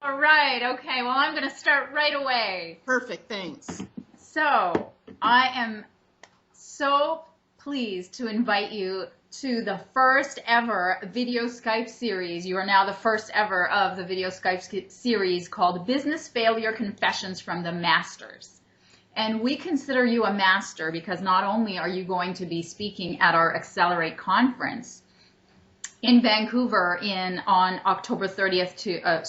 All right, okay, well, I'm going to start right away. Perfect, thanks. So, I am so pleased to invite you to the first ever video Skype series. You are now the first ever of the video Skype series called Business Failure Confessions from the Masters. And we consider you a master because not only are you going to be speaking at our EXCELerate conference in Vancouver on October 30th to,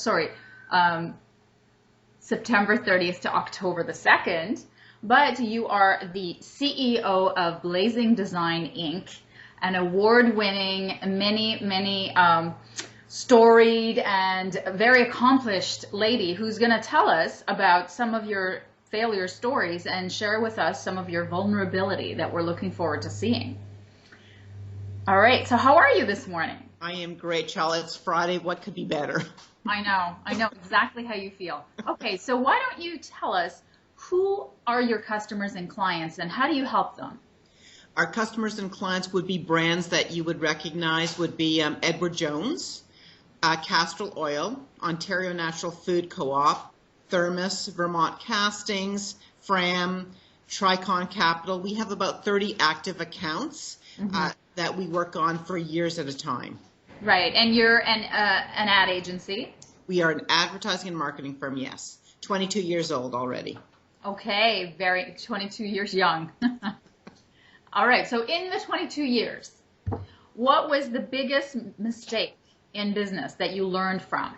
September 30th to October the 2nd, but you are the CEO of Blazing Design Inc., an award-winning, many storied and very accomplished lady who's going to tell us about some of your failure stories and share with us some of your vulnerability that we're looking forward to seeing. All right, so how are you this morning? I am great, Chala. It's Friday. What could be better? I know exactly how you feel. Okay, so why don't you tell us who are your customers and clients and how do you help them? Our customers and clients would be brands that you would recognize would be Edward Jones, Castrol Oil, Ontario Natural Food Co-op, Thermos, Vermont Castings, Fram, Tricon Capital. We have about 30 active accounts that we work on for years at a time. Right, and you're an ad agency? We are an advertising and marketing firm, yes. 22 years old already. Okay, 22 years young. All right, so in the 22 years, what was the biggest mistake in business that you learned from?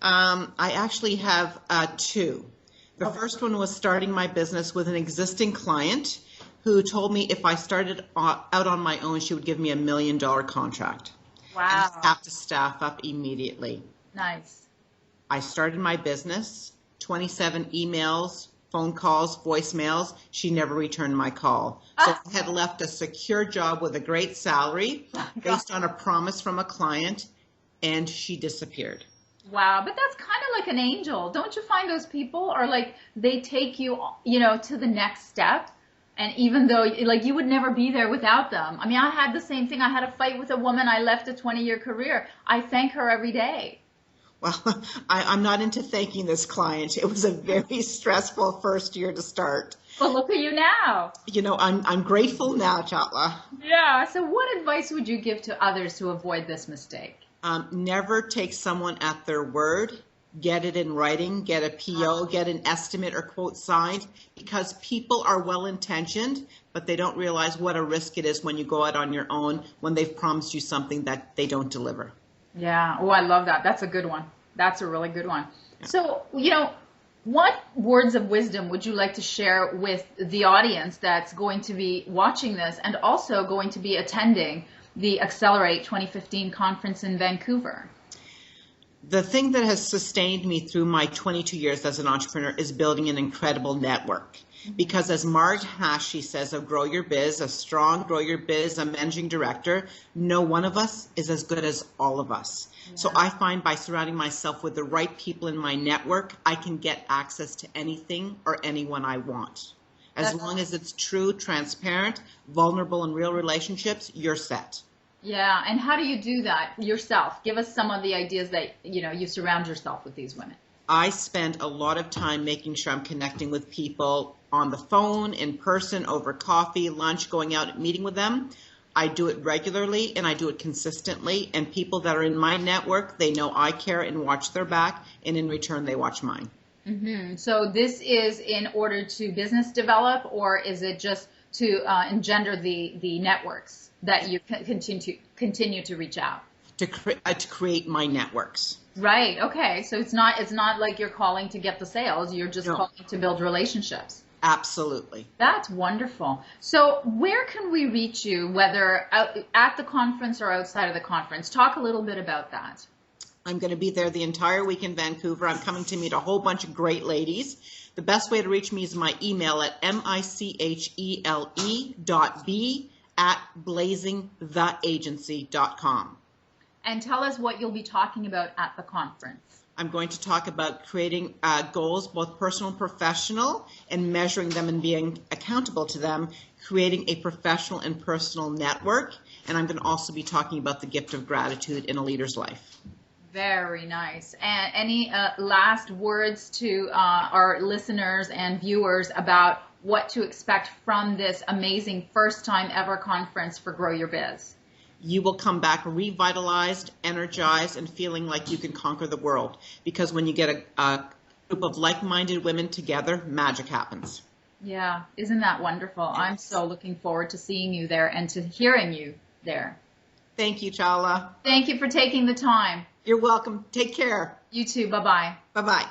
I actually have two. The first one was starting my business with an existing client who told me if I started out on my own, she would give me $1 million contract. Wow. And I have to staff up immediately. Nice. I started my business, 27 emails, phone calls, voicemails. She never returned my call. So I had left a secure job with a great salary based on a promise from a client, and she disappeared. Wow, but that's kind of like an angel. Don't you find those people are like, they take you, to the next step? And even though, like, you would never be there without them. I mean, I had the same thing. I had a fight with a woman. I left a 20-year career. I thank her every day. Well, I'm not into thanking this client. It was a very stressful first year to start. Well, look at you now. I'm grateful now, Chala. Yeah. So what advice would you give to others to avoid this mistake? Never take someone at their word. Get it in writing, get a PO, get an estimate or quote signed, because people are well-intentioned, but they don't realize what a risk it is when you go out on your own when they've promised you something that they don't deliver. Yeah. Oh, I love that. That's a good one. That's a really good one. Yeah. So, what words of wisdom would you like to share with the audience that's going to be watching this and also going to be attending the EXCELerate 2015 conference in Vancouver? The thing that has sustained me through my 22 years as an entrepreneur is building an incredible network. Because as Marg Hachey says of Grow Your Biz, a strong Grow Your Biz, a managing director, no one of us is as good as all of us. Yeah. So I find by surrounding myself with the right people in my network, I can get access to anything or anyone I want. As long as it's true, transparent, vulnerable, and real relationships, you're set. Yeah, and how do you do that yourself? Give us some of the ideas that, you surround yourself with these women. I spend a lot of time making sure I'm connecting with people on the phone, in person, over coffee, lunch, going out and meeting with them. I do it regularly and I do it consistently, and people that are in my network, they know I care and watch their back, and in return they watch mine. Mm-hmm. So this is in order to business develop, or is it just to engender the networks that you continue to reach out? To create my networks. Right. Okay. So it's not like you're calling to get the sales. You're just calling to build relationships. Absolutely. That's wonderful. So where can we reach you, whether at the conference or outside of the conference? Talk a little bit about that. I'm going to be there the entire week in Vancouver. I'm coming to meet a whole bunch of great ladies. The best way to reach me is my email at michele.b@blazingtheagency.com. And tell us what you'll be talking about at the conference. I'm going to talk about creating goals, both personal and professional, and measuring them and being accountable to them, creating a professional and personal network. And I'm going to also be talking about the gift of gratitude in a leader's life. Very nice. And any last words to our listeners and viewers about what to expect from this amazing first time ever conference for Grow Your Biz? You will come back revitalized, energized, and feeling like you can conquer the world. Because when you get a group of like-minded women together, magic happens. Yeah, isn't that wonderful? Yes. I'm so looking forward to seeing you there and to hearing you there. Thank you, Chala. Thank you for taking the time. You're welcome. Take care. You too. Bye-bye. Bye-bye.